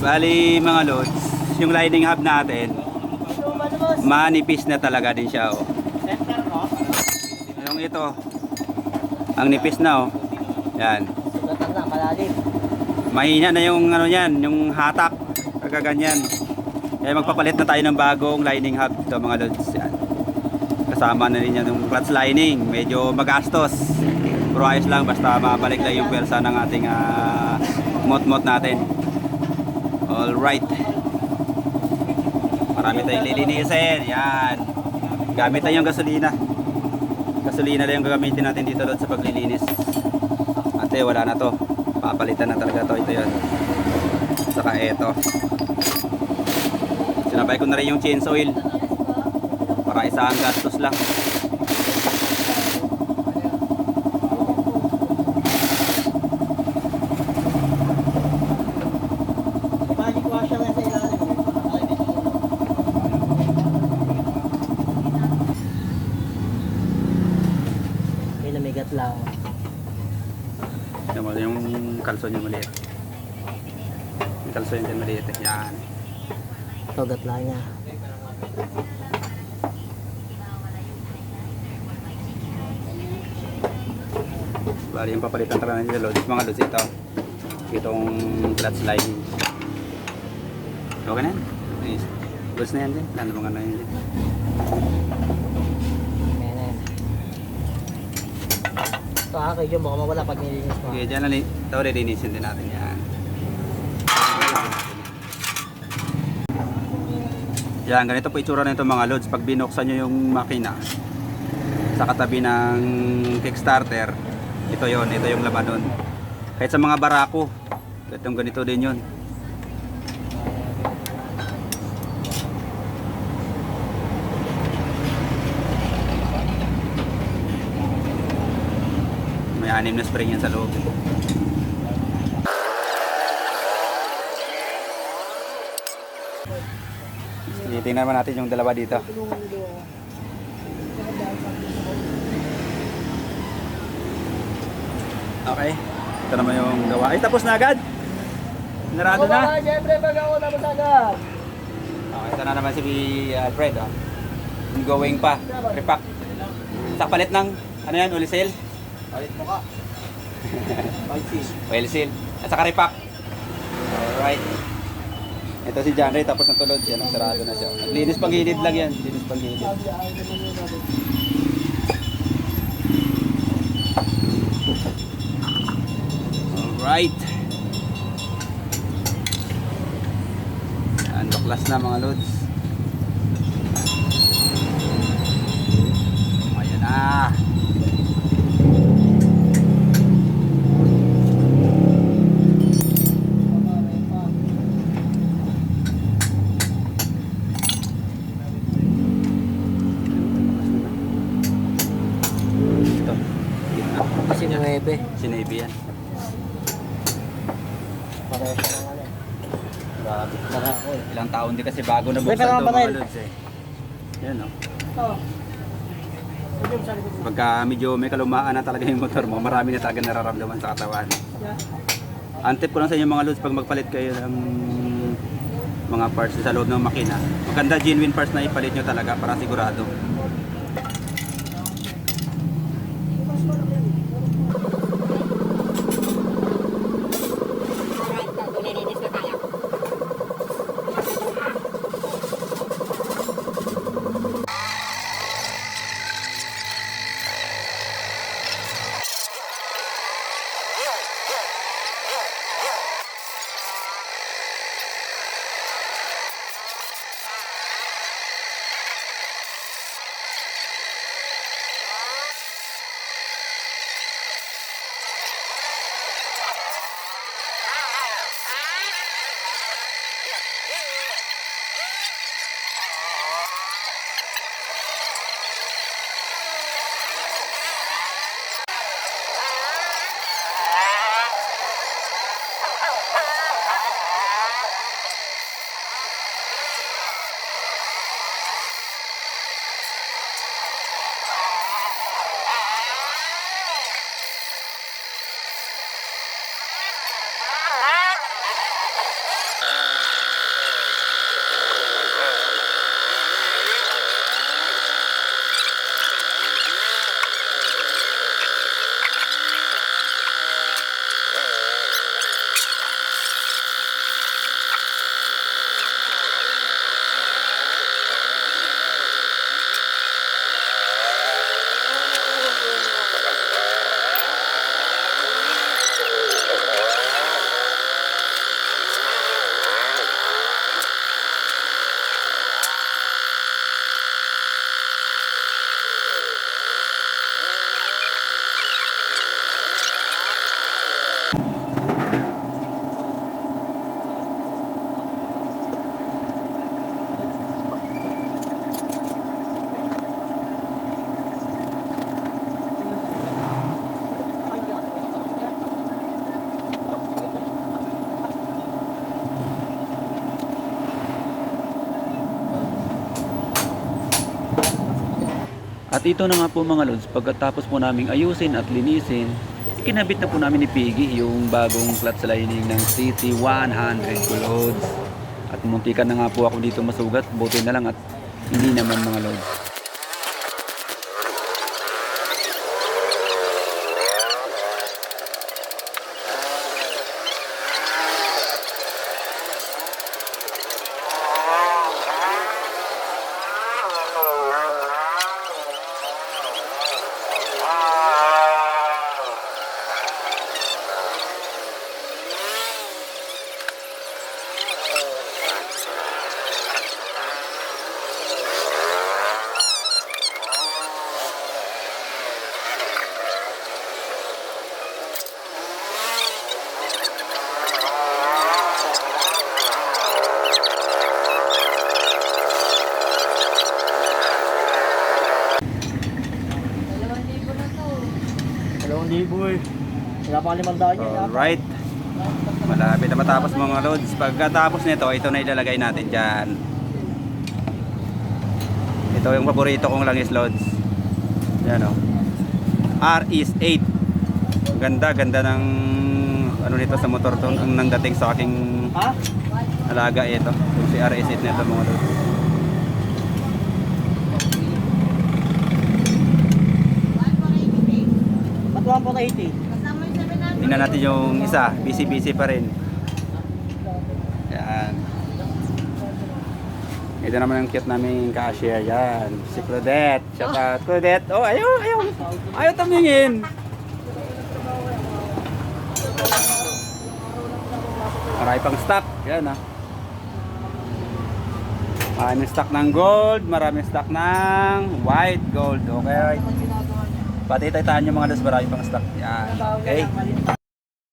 Bali mga lods, yung lining hub natin, manipis na talaga din siya oh. Yung ito, ang nipis na oh. Yan. Sugatan na, malalim. Mahina na yung ano yan, yung hatak. Kagaganyan. Kaya magpapalit na tayo ng bagong lining hub ito mga lods. Yan. Kasama na rin yan yung clutch lining. Medyo magastos. Pero ayos lang, basta mabalik lang yung pwersa ng ating mot-mot natin. Alright. Marami tayong lilinisin. Yan. Gamit tayong gasolina. Gasolina lang yung gagamitin natin dito lods sa paglilinis. Ate, wala na to. Papalitan na talaga to. Ito yan. Saka ito. Sinabay ko na rin yung chains oil. Para isang gastos lang. Magic wash lang sa ilalim. May namigat lang. Yung kalson yung maliit. Yung kalson yung maliit. Yan. Tugat lang niya. Bali yung papalitan talaga nila lods. Mga lods ito. Itong clutch lining. Okay na yan. Lods na yan din. Ano mga na yan din. Ayan. Ito ha, kayo baka mawala pag nilinis mo. Okay, dyan na ito lilinisin din natin yan. Yan, ganito po itsura nito mga lods. Pag binuksan nyo yung makina sa katabi ng kickstarter, ito yon, ito yung laman nun. Kahit sa mga barako, itong ganito din yun. May 6 na spring yan sa loob. Tingnan naman natin yung dalawa dito. Okay. Ito naman yung gawa. Ay, tapos na agad. Narado na. Siyempre, pag ako tapos agad. Okay, ito na naman si Alfred. Oh. Going pa. Repack. Sa palit ng, ano yan, oil seal? Palit mo ka. Oil seal. At saka repack. Alright. Ito si John Ray, tapos natulog yan. Sarado na siya. Linis pang gilid lang yan. Linis pang gilid. Alright. Yan, baklas na mga lods. Ayan na. Ito. Kasi 9. Sinabi yan. Pareho siya ng ano. Grabe. Barako eh. Ilang taon din kasi bago na May buksan parang ito patay. mga lods eh. Yan o. Oo. Pagka medyo may kalumaan na talaga yung motor mo, marami na talaga nararamdaman sa katawan. Ang tip ko lang sa inyo mga lods, pag magpalit kayo ng mga parts sa loob ng makina, maganda genuine parts na ipalit nyo talaga para sigurado. At ito na nga po mga lods, pagkatapos po naming ayusin at linisin, kinabit na po namin ni Piggy yung bagong clutch lining ng CT100 po lods. At muntikan na nga po ako dito masugat, buti na lang at hindi naman mga lods. Dalawang libo eh. Wala pa 500 yan. Alright. Malapit na matapos mga loads. Pagkatapos nito, ito na ilalagay natin dyan. Ito yung paborito kong langis loads. Yan o. RS8. Ganda, ganda ng ano nito sa motor to. Ang nangdating sa aking Ha? alaga ito. Yung si RS8 nito mga loads. Ba't 180? Tingnan natin yung isa. Busy pa rin. Yan. Ito naman ang cute naming cashier. Yan. Si Claudette. Shout out. Claudette. Oh, ayaw. Ayaw tumingin. Marami pang stock. Yan ah. Maraming stock ng gold. Maraming stock ng white gold. Okay. Pati taytaan yung mga dos. Marami pang stock. Yan. Okay.